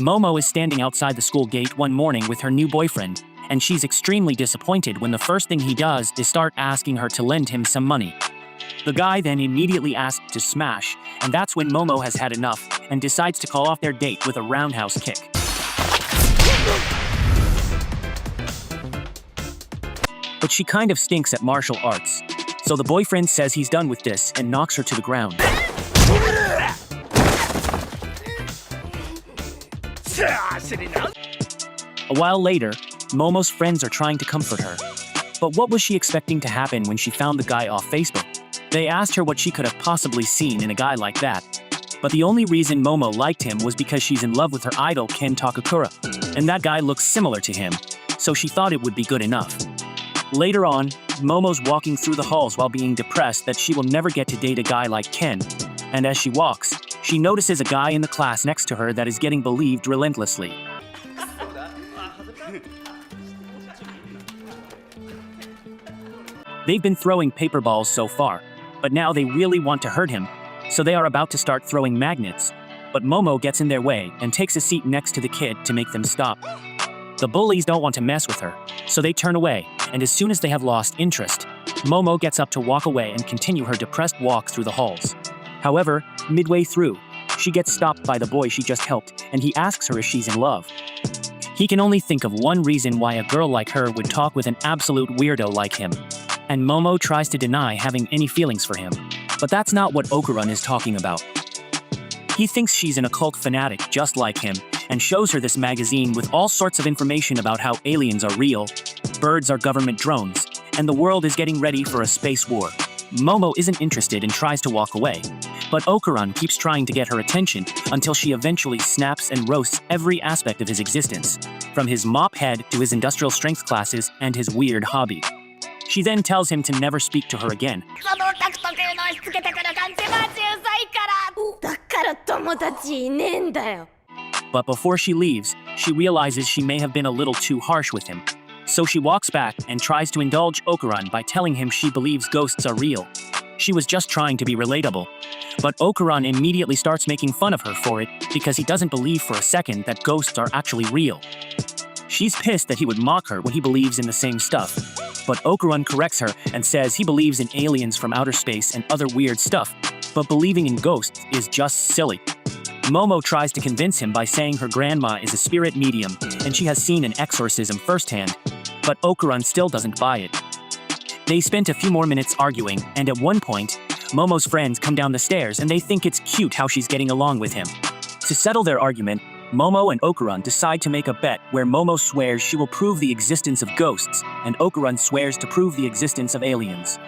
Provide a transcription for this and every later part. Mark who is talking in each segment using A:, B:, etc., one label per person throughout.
A: Momo is standing outside the school gate one morning with her new boyfriend, and she's extremely disappointed when the first thing he does is start asking her to lend him some money. The guy then immediately asks to smash, and that's when Momo has had enough and decides to call off their date with a roundhouse kick. But she kind of stinks at martial arts, so the boyfriend says he's done with this and knocks her to the ground. A while later, Momo's friends are trying to comfort her. But what was she expecting to happen when she found the guy off Facebook? They asked her what she could have possibly seen in a guy like that. But the only reason Momo liked him was because she's in love with her idol Ken Takakura, and that guy looks similar to him, so she thought it would be good enough. Later on, Momo's walking through the halls while being depressed that she will never get to date a guy like Ken, and as she walks, she notices a guy in the class next to her that is getting bullied relentlessly. They've been throwing paper balls so far, but now they really want to hurt him, so they are about to start throwing magnets. But Momo gets in their way and takes a seat next to the kid to make them stop. The bullies don't want to mess with her, so they turn away, and as soon as they have lost interest, Momo gets up to walk away and continue her depressed walk through the halls. However, midway through, she gets stopped by the boy she just helped, and he asks her if she's in love. He can only think of one reason why a girl like her would talk with an absolute weirdo like him. And Momo tries to deny having any feelings for him. But that's not what Okurun is talking about. He thinks she's an occult fanatic just like him, and shows her this magazine with all sorts of information about how aliens are real, birds are government drones, and the world is getting ready for a space war. Momo isn't interested and tries to walk away. But Okurun keeps trying to get her attention until she eventually snaps and roasts every aspect of his existence, from his mop head to his industrial strength classes and his weird hobby. She then tells him to never speak to her again. But before she leaves, she realizes she may have been a little too harsh with him. So she walks back and tries to indulge Okurun by telling him she believes ghosts are real. She was just trying to be relatable. But Okurun immediately starts making fun of her for it because he doesn't believe for a second that ghosts are actually real. She's pissed that he would mock her when he believes in the same stuff. But Okurun corrects her and says he believes in aliens from outer space and other weird stuff, but believing in ghosts is just silly. Momo tries to convince him by saying her grandma is a spirit medium and she has seen an exorcism firsthand, but Okurun still doesn't buy it. They spent a few more minutes arguing, and at one point, Momo's friends come down the stairs and they think it's cute how she's getting along with him. To settle their argument, Momo and Okurun decide to make a bet where Momo swears she will prove the existence of ghosts, and Okurun swears to prove the existence of aliens.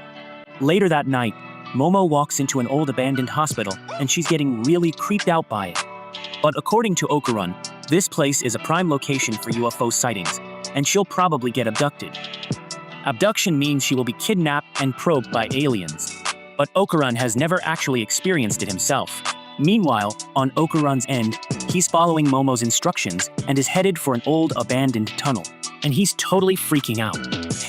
A: Later that night, Momo walks into an old abandoned hospital, and she's getting really creeped out by it. But according to Okurun, this place is a prime location for UFO sightings, and she'll probably get abducted. Abduction means she will be kidnapped and probed by aliens. But Okurun has never actually experienced it himself. Meanwhile, on Okurun's end, he's following Momo's instructions and is headed for an old abandoned tunnel. And he's totally freaking out.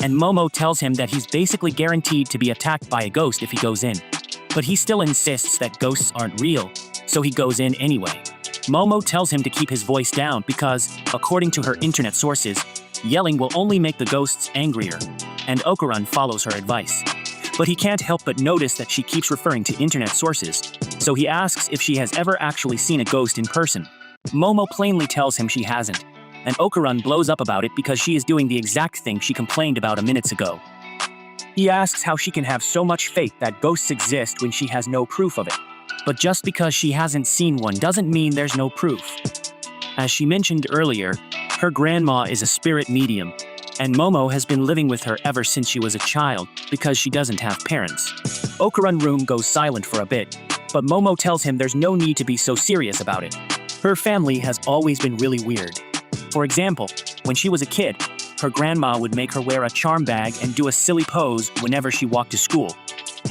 A: And Momo tells him that he's basically guaranteed to be attacked by a ghost if he goes in. But he still insists that ghosts aren't real, so he goes in anyway. Momo tells him to keep his voice down because, according to her internet sources, yelling will only make the ghosts angrier. And Okurun follows her advice. But he can't help but notice that she keeps referring to internet sources, so he asks if she has ever actually seen a ghost in person. Momo plainly tells him she hasn't, and Okurun blows up about it because she is doing the exact thing she complained about a minute ago. He asks how she can have so much faith that ghosts exist when she has no proof of it. But just because she hasn't seen one doesn't mean there's no proof. As she mentioned earlier, her grandma is a spirit medium, and Momo has been living with her ever since she was a child because she doesn't have parents. Okurun's room goes silent for a bit, but Momo tells him there's no need to be so serious about it. Her family has always been really weird. For example, when she was a kid, her grandma would make her wear a charm bag and do a silly pose whenever she walked to school.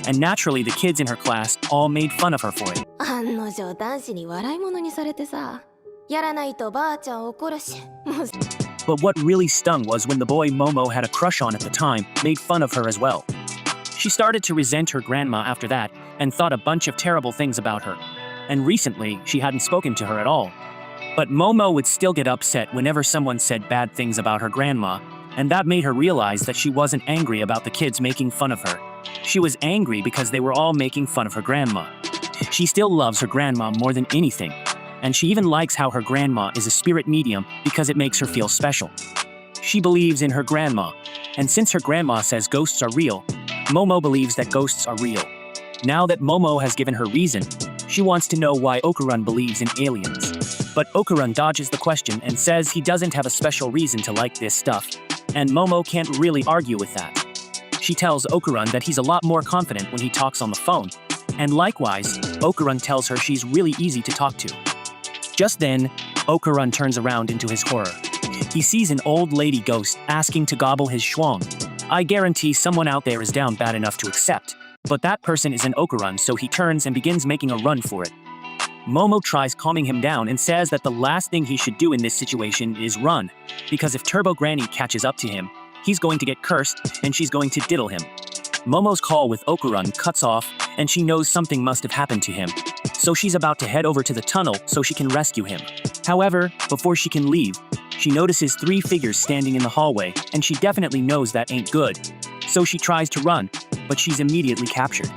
A: And naturally, the kids in her class all made fun of her for it. But what really stung was when the boy Momo had a crush on at the time made fun of her as well. She started to resent her grandma after that and thought a bunch of terrible things about her. And recently, she hadn't spoken to her at all. But Momo would still get upset whenever someone said bad things about her grandma, and that made her realize that she wasn't angry about the kids making fun of her. She was angry because they were all making fun of her grandma. She still loves her grandma more than anything, and she even likes how her grandma is a spirit medium because it makes her feel special. She believes in her grandma, and since her grandma says ghosts are real, Momo believes that ghosts are real. Now that Momo has given her reason, she wants to know why Okarun believes in aliens. But Okarun dodges the question and says he doesn't have a special reason to like this stuff, and Momo can't really argue with that. She tells Okarun that he's a lot more confident when he talks on the phone, and likewise, Okarun tells her she's really easy to talk to. Just then, Okarun turns around into his horror. He sees an old lady ghost asking to gobble his schwang. I guarantee someone out there is down bad enough to accept, but that person is an Okarun, so he turns and begins making a run for it. Momo tries calming him down and says that the last thing he should do in this situation is run, because if Turbo Granny catches up to him, he's going to get cursed and she's going to diddle him. Momo's call with Okarun cuts off and she knows something must have happened to him, so she's about to head over to the tunnel so she can rescue him. However, before she can leave, she notices 3 figures standing in the hallway and she definitely knows that ain't good. So she tries to run, but she's immediately captured.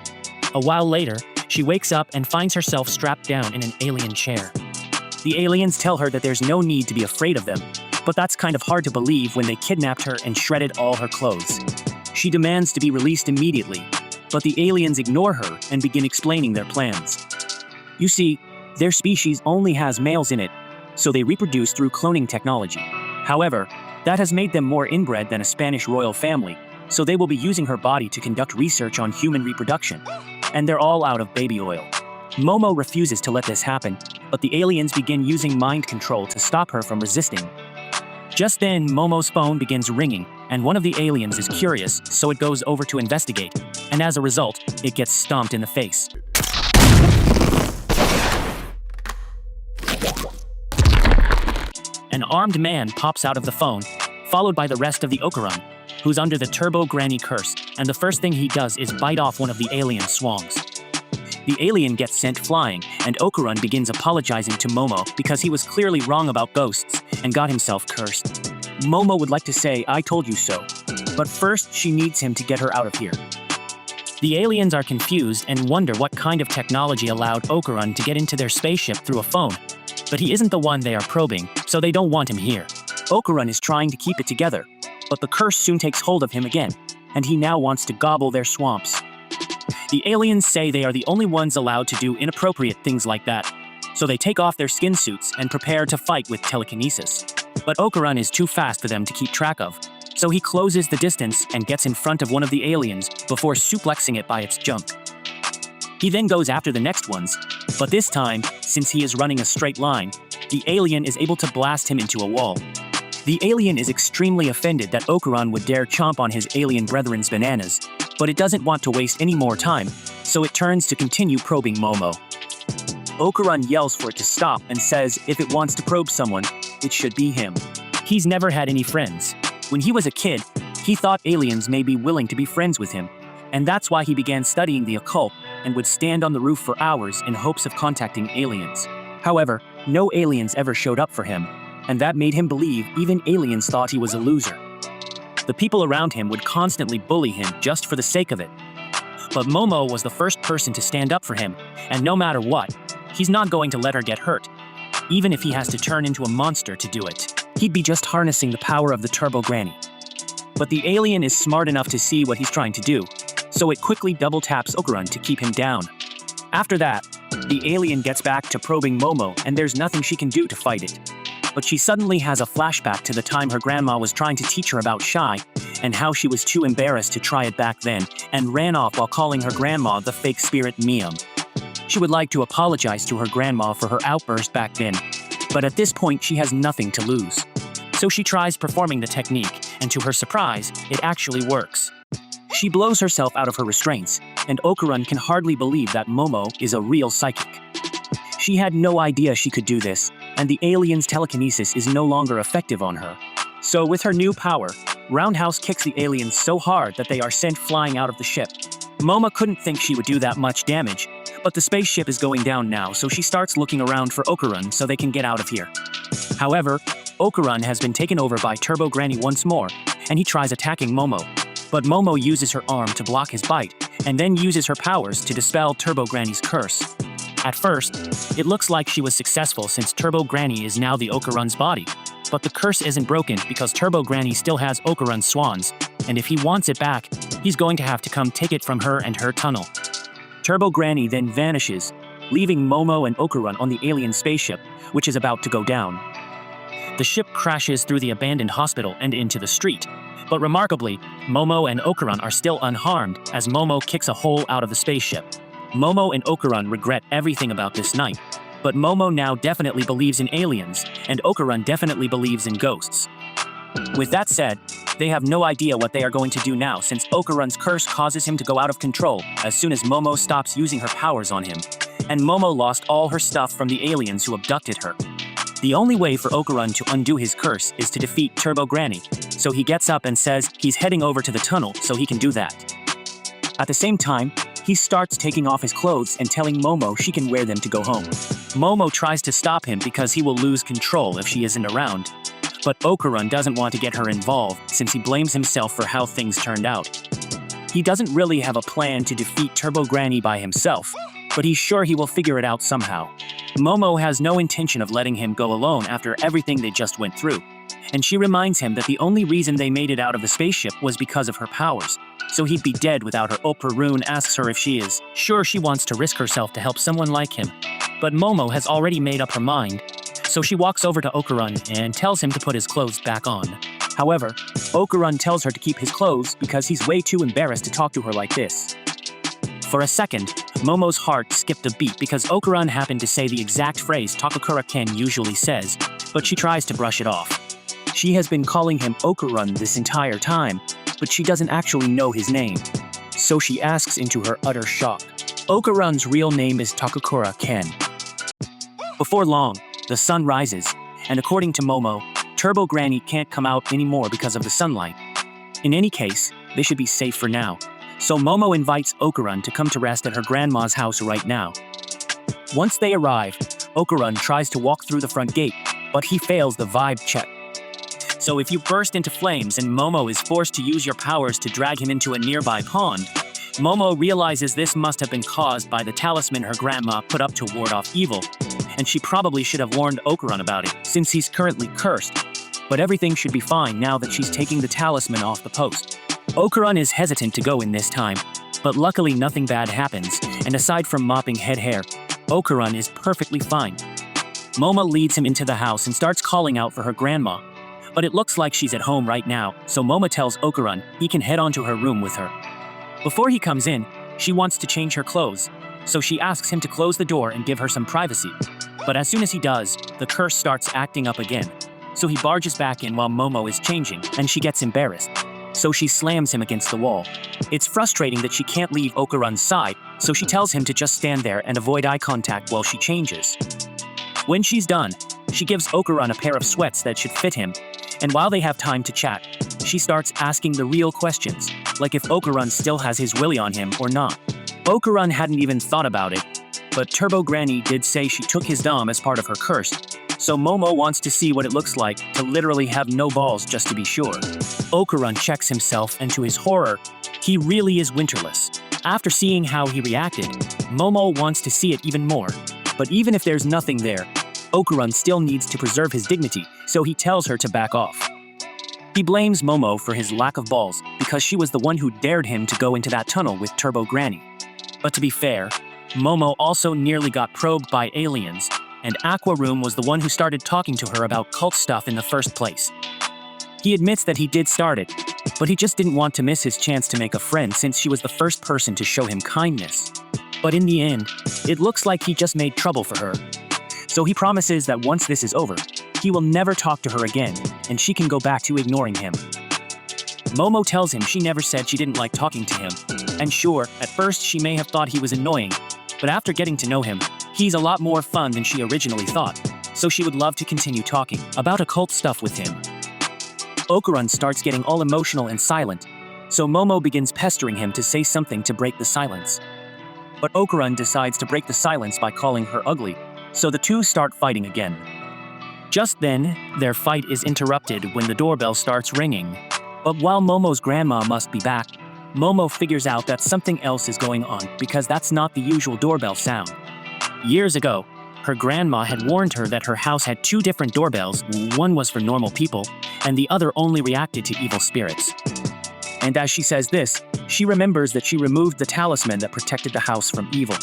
A: A while later, she wakes up and finds herself strapped down in an alien chair. The aliens tell her that there's no need to be afraid of them, but that's kind of hard to believe when they kidnapped her and shredded all her clothes. She demands to be released immediately, but the aliens ignore her and begin explaining their plans. You see, their species only has males in it, so they reproduce through cloning technology. However, that has made them more inbred than a Spanish royal family, so they will be using her body to conduct research on human reproduction. And they're all out of baby oil. Momo refuses to let this happen, but the aliens begin using mind control to stop her from resisting. Just then, Momo's phone begins ringing, and one of the aliens is curious, so it goes over to investigate, and as a result, it gets stomped in the face. An armed man pops out of the phone, followed by the rest of the Okarun, who's under the Turbo Granny curse, and the first thing he does is bite off one of the alien swangs. The alien gets sent flying, and Okarun begins apologizing to Momo because he was clearly wrong about ghosts and got himself cursed. Momo would like to say, "I told you so," but first she needs him to get her out of here. The aliens are confused and wonder what kind of technology allowed Okarun to get into their spaceship through a phone, but he isn't the one they are probing, so they don't want him here. Okarun is trying to keep it together, but the curse soon takes hold of him again, and he now wants to gobble their swamps. The aliens say they are the only ones allowed to do inappropriate things like that, so they take off their skin suits and prepare to fight with telekinesis. But Okarun is too fast for them to keep track of, so he closes the distance and gets in front of one of the aliens before suplexing it by its junk. He then goes after the next ones, but this time, since he is running a straight line, the alien is able to blast him into a wall. The alien is extremely offended that Okarun would dare chomp on his alien brethren's bananas, but it doesn't want to waste any more time, so it turns to continue probing Momo. Okarun yells for it to stop and says if it wants to probe someone, it should be him. He's never had any friends. When he was a kid, he thought aliens may be willing to be friends with him, and that's why he began studying the occult and would stand on the roof for hours in hopes of contacting aliens. However, no aliens ever showed up for him, and that made him believe even aliens thought he was a loser. The people around him would constantly bully him just for the sake of it. But Momo was the first person to stand up for him, and no matter what, he's not going to let her get hurt, even if he has to turn into a monster to do it. He'd be just harnessing the power of the Turbo Granny. But the alien is smart enough to see what he's trying to do, so it quickly double taps Okarun to keep him down. After that, the alien gets back to probing Momo, and there's nothing she can do to fight it. But she suddenly has a flashback to the time her grandma was trying to teach her about shy, and how she was too embarrassed to try it back then, and ran off while calling her grandma the fake spirit Miam. She would like to apologize to her grandma for her outburst back then, but at this point she has nothing to lose. So she tries performing the technique, and to her surprise, it actually works. She blows herself out of her restraints, and Okarun can hardly believe that Momo is a real psychic. She had no idea she could do this, and the alien's telekinesis is no longer effective on her. So with her new power, Roundhouse kicks the aliens so hard that they are sent flying out of the ship. Momo couldn't think she would do that much damage, but the spaceship is going down now, so she starts looking around for Okarun so they can get out of here. However, Okarun has been taken over by Turbo Granny once more, and he tries attacking Momo. But Momo uses her arm to block his bite, and then uses her powers to dispel Turbo Granny's curse. At first, it looks like she was successful since Turbo Granny is now the Okarun's body. But the curse isn't broken because Turbo Granny still has Okarun's swans, and if he wants it back, he's going to have to come take it from her and her tunnel. Turbo Granny then vanishes, leaving Momo and Okarun on the alien spaceship, which is about to go down. The ship crashes through the abandoned hospital and into the street. But remarkably, Momo and Okarun are still unharmed as Momo kicks a hole out of the spaceship. Momo and Okarun regret everything about this night, but Momo now definitely believes in aliens, and Okarun definitely believes in ghosts. With that said, they have no idea what they are going to do now since Okarun's curse causes him to go out of control as soon as Momo stops using her powers on him, and Momo lost all her stuff from the aliens who abducted her. The only way for Okarun to undo his curse is to defeat Turbo Granny, so he gets up and says he's heading over to the tunnel so he can do that. At the same time, he starts taking off his clothes and telling Momo she can wear them to go home. Momo tries to stop him because he will lose control if she isn't around. But Okarun doesn't want to get her involved since he blames himself for how things turned out. He doesn't really have a plan to defeat Turbo Granny by himself, but he's sure he will figure it out somehow. Momo has no intention of letting him go alone after everything they just went through, and she reminds him that the only reason they made it out of the spaceship was because of her powers, so he'd be dead without her. Okarun asks her if she is sure she wants to risk herself to help someone like him, but Momo has already made up her mind, so she walks over to Okarun and tells him to put his clothes back on. However, Okarun tells her to keep his clothes because he's way too embarrassed to talk to her like this. For a second, Momo's heart skipped a beat because Okarun happened to say the exact phrase Takakura-ken usually says, but she tries to brush it off. She has been calling him Okarun this entire time, but she doesn't actually know his name, so she asks into her utter shock. Okarun's real name is Takakura-ken. Before long, the sun rises, and according to Momo, Turbo Granny can't come out anymore because of the sunlight. In any case, they should be safe for now, so Momo invites Okarun to come to rest at her grandma's house right now. Once they arrive, Okarun tries to walk through the front gate, but he fails the vibe check. So if you burst into flames and Momo is forced to use your powers to drag him into a nearby pond, Momo realizes this must have been caused by the talisman her grandma put up to ward off evil, and she probably should have warned Okarun about it, since he's currently cursed. But everything should be fine now that she's taking the talisman off the post. Okarun is hesitant to go in this time, but luckily nothing bad happens, and aside from mopping head hair, Okarun is perfectly fine. Momo leads him into the house and starts calling out for her grandma, but it looks like she's at home right now, so Momo tells Okarun he can head on to her room with her. Before he comes in, she wants to change her clothes, so she asks him to close the door and give her some privacy. But as soon as he does, the curse starts acting up again, so he barges back in while Momo is changing, and she gets embarrassed, so she slams him against the wall. It's frustrating that she can't leave Okarun's side, so she tells him to just stand there and avoid eye contact while she changes. When she's done, she gives Okarun a pair of sweats that should fit him, and while they have time to chat, she starts asking the real questions, like if Okarun still has his willy on him or not. Okarun hadn't even thought about it, but Turbo Granny did say she took his dom as part of her curse, so Momo wants to see what it looks like to literally have no balls just to be sure. Okarun checks himself, and to his horror, he really is winterless. After seeing how he reacted, Momo wants to see it even more, but even if there's nothing there, Okarun still needs to preserve his dignity, so he tells her to back off. He blames Momo for his lack of balls because she was the one who dared him to go into that tunnel with Turbo Granny. But to be fair, Momo also nearly got probed by aliens, and Aqua Room was the one who started talking to her about cult stuff in the first place. He admits that he did start it, but he just didn't want to miss his chance to make a friend since she was the first person to show him kindness. But in the end, it looks like he just made trouble for her. So he promises that once this is over, he will never talk to her again, and she can go back to ignoring him. Momo tells him she never said she didn't like talking to him, and sure, at first she may have thought he was annoying, but after getting to know him, he's a lot more fun than she originally thought, so she would love to continue talking about occult stuff with him. Okarun starts getting all emotional and silent, So Momo begins pestering him to say something to break the silence. But Okarun decides to break the silence by calling her ugly, so the two start fighting again. Just then, their fight is interrupted when the doorbell starts ringing. But while Momo's grandma must be back, Momo figures out that something else is going on because that's not the usual doorbell sound. Years ago, her grandma had warned her that her house had two different doorbells, one was for normal people, and the other only reacted to evil spirits. And as she says this, she remembers that she removed the talisman that protected the house from evil.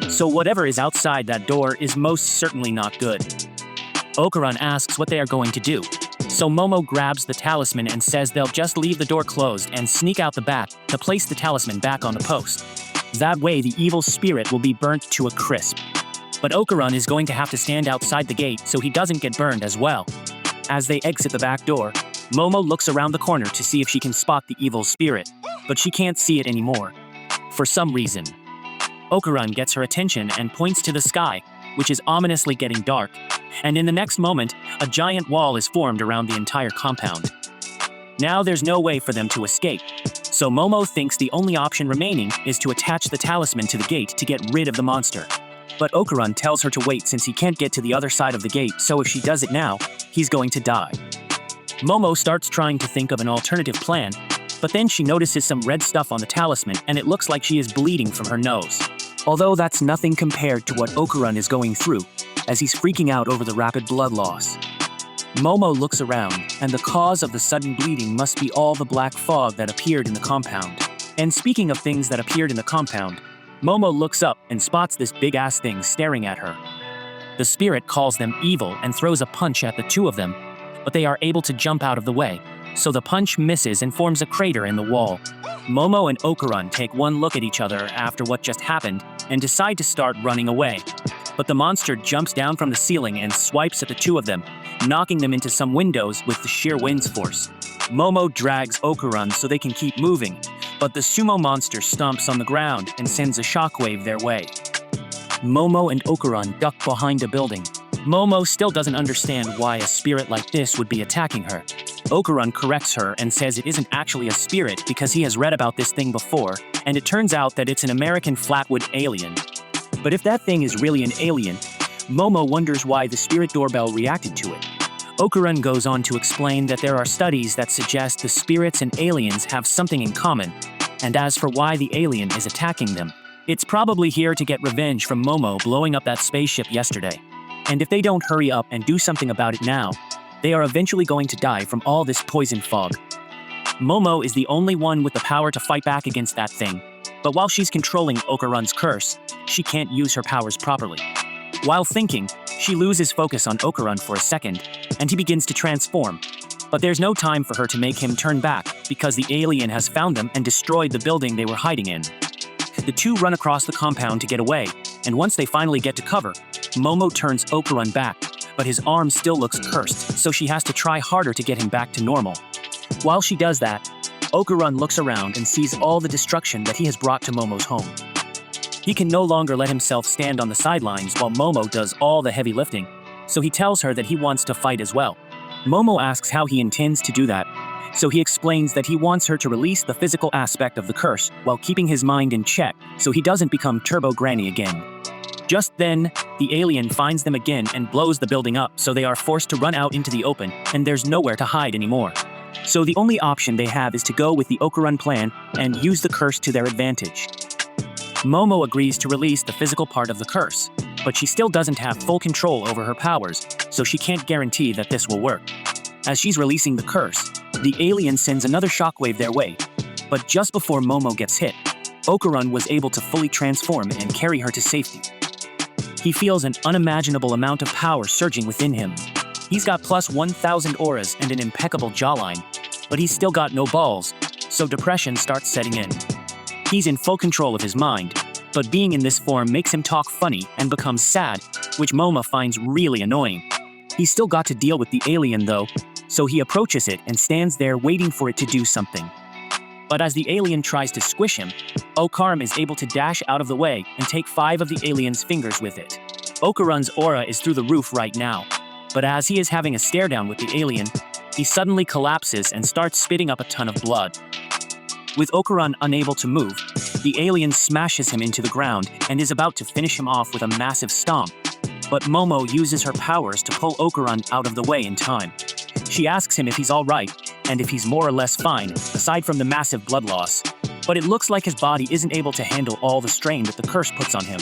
A: So whatever is outside that door is most certainly not good. Okarun asks what they are going to do. So Momo grabs the talisman and says they'll just leave the door closed and sneak out the back to place the talisman back on the post. That way the evil spirit will be burnt to a crisp. But Okarun is going to have to stand outside the gate so he doesn't get burned as well. As they exit the back door, Momo looks around the corner to see if she can spot the evil spirit, but she can't see it anymore. For some reason. Okarun gets her attention and points to the sky, which is ominously getting dark, and in the next moment, a giant wall is formed around the entire compound. Now there's no way for them to escape, so Momo thinks the only option remaining is to attach the talisman to the gate to get rid of the monster. But Okarun tells her to wait since he can't get to the other side of the gate, so if she does it now, he's going to die. Momo starts trying to think of an alternative plan, but then she notices some red stuff on the talisman and it looks like she is bleeding from her nose. Although that's nothing compared to what Okarun is going through, as he's freaking out over the rapid blood loss. Momo looks around, and the cause of the sudden bleeding must be all the black fog that appeared in the compound. And speaking of things that appeared in the compound, Momo looks up and spots this big-ass thing staring at her. The spirit calls them evil and throws a punch at the two of them, but they are able to jump out of the way, so the punch misses and forms a crater in the wall. Momo and Okarun take one look at each other after what just happened and decide to start running away. But the monster jumps down from the ceiling and swipes at the two of them, knocking them into some windows with the sheer wind's force. Momo drags Okarun so they can keep moving, but the sumo monster stomps on the ground and sends a shockwave their way. Momo and Okarun duck behind a building. Momo still doesn't understand why a spirit like this would be attacking her. Okarun corrects her and says it isn't actually a spirit because he has read about this thing before, and it turns out that it's an American flatwood alien. But if that thing is really an alien, Momo wonders why the spirit doorbell reacted to it. Okarun goes on to explain that there are studies that suggest the spirits and aliens have something in common, and as for why the alien is attacking them, it's probably here to get revenge from Momo blowing up that spaceship yesterday. And if they don't hurry up and do something about it now, they are eventually going to die from all this poison fog. Momo is the only one with the power to fight back against that thing, but while she's controlling Okarun's curse, she can't use her powers properly. While thinking, she loses focus on Okarun for a second, and he begins to transform. But there's no time for her to make him turn back, because the alien has found them and destroyed the building they were hiding in. The two run across the compound to get away, and once they finally get to cover, Momo turns Okarun back, but his arm still looks cursed, so she has to try harder to get him back to normal. While she does that, Okarun looks around and sees all the destruction that he has brought to Momo's home. He can no longer let himself stand on the sidelines while Momo does all the heavy lifting, so he tells her that he wants to fight as well. Momo asks how he intends to do that, so he explains that he wants her to release the physical aspect of the curse while keeping his mind in check so he doesn't become Turbo Granny again. Just then, the alien finds them again and blows the building up, so they are forced to run out into the open, and there's nowhere to hide anymore. So the only option they have is to go with the Okarun plan and use the curse to their advantage. Momo agrees to release the physical part of the curse, but she still doesn't have full control over her powers, so she can't guarantee that this will work. As she's releasing the curse, the alien sends another shockwave their way, but just before Momo gets hit, Okarun was able to fully transform and carry her to safety. He feels an unimaginable amount of power surging within him. He's got plus 1,000 auras and an impeccable jawline, but he's still got no balls, so depression starts setting in. He's in full control of his mind, but being in this form makes him talk funny and becomes sad, which Momo finds really annoying. He's still got to deal with the alien though, so he approaches it and stands there waiting for it to do something. But as the alien tries to squish him, Okarun is able to dash out of the way and take 5 of the alien's fingers with it. Okarun's aura is through the roof right now, but as he is having a stare down with the alien, he suddenly collapses and starts spitting up a ton of blood. With Okuran unable to move, the alien smashes him into the ground and is about to finish him off with a massive stomp. But Momo uses her powers to pull Okuran out of the way in time. She asks him if he's alright, and if he's more or less fine, aside from the massive blood loss. But it looks like his body isn't able to handle all the strain that the curse puts on him.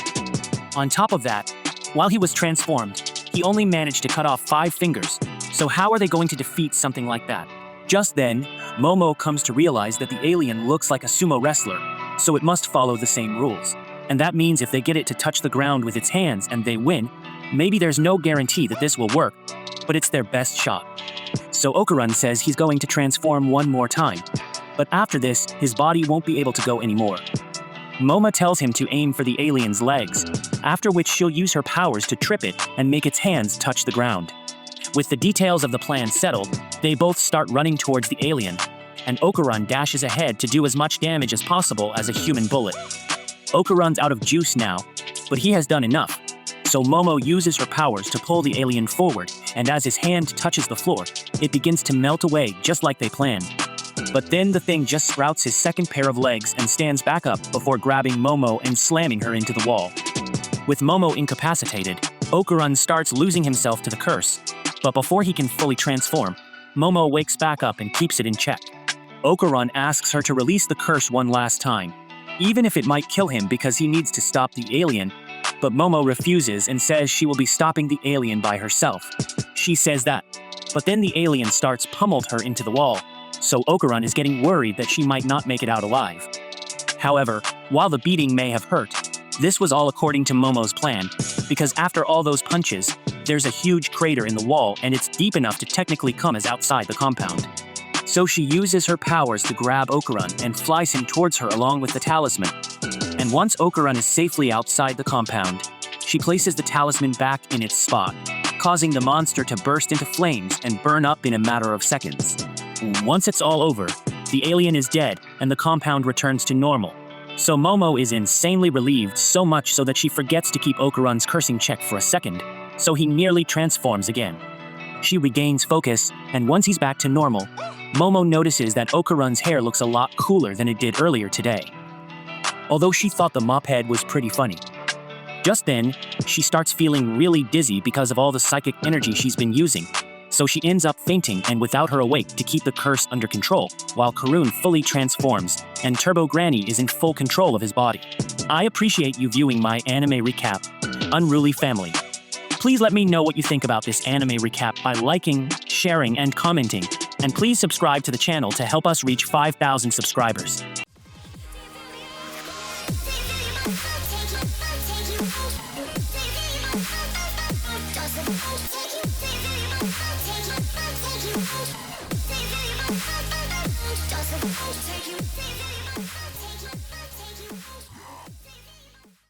A: On top of that, while he was transformed, he only managed to cut off 5 fingers, so how are they going to defeat something like that? Just then, Momo comes to realize that the alien looks like a sumo wrestler, so it must follow the same rules. And that means if they get it to touch the ground with its hands and they win, maybe there's no guarantee that this will work, but it's their best shot. So Okuran says he's going to transform one more time, but after this, his body won't be able to go anymore. Momo tells him to aim for the alien's legs, after which she'll use her powers to trip it and make its hands touch the ground. With the details of the plan settled, they both start running towards the alien, and Okuran dashes ahead to do as much damage as possible as a human bullet. Okuran's out of juice now, but he has done enough, so Momo uses her powers to pull the alien forward, and as his hand touches the floor, it begins to melt away just like they planned. But then the thing just sprouts his second pair of legs and stands back up before grabbing Momo and slamming her into the wall. With Momo incapacitated, Okuran starts losing himself to the curse, but before he can fully transform, Momo wakes back up and keeps it in check. Okuran asks her to release the curse one last time, even if it might kill him because he needs to stop the alien, but Momo refuses and says she will be stopping the alien by herself. She says that, but then the alien starts pummeled her into the wall, so Okuran is getting worried that she might not make it out alive. However, while the beating may have hurt, this was all according to Momo's plan, because after all those punches, there's a huge crater in the wall and it's deep enough to technically come as outside the compound. So she uses her powers to grab Okuran and flies him towards her along with the talisman. And once Okuran is safely outside the compound, she places the talisman back in its spot, causing the monster to burst into flames and burn up in a matter of seconds. Once it's all over, the alien is dead and the compound returns to normal. So Momo is insanely relieved, so much so that she forgets to keep Okuran's cursing check for a second, so he nearly transforms again. She regains focus, and once he's back to normal, Momo notices that Okuran's hair looks a lot cooler than it did earlier today. Although she thought the mop head was pretty funny. Just then, she starts feeling really dizzy because of all the psychic energy she's been using, so she ends up fainting and without her awake to keep the curse under control, while Karun fully transforms, and Turbo Granny is in full control of his body. I appreciate you viewing my anime recap, Unruly Family. Please let me know what you think about this anime recap by liking, sharing, and commenting, and please subscribe to the channel to help us reach 5,000 subscribers.
B: Take you.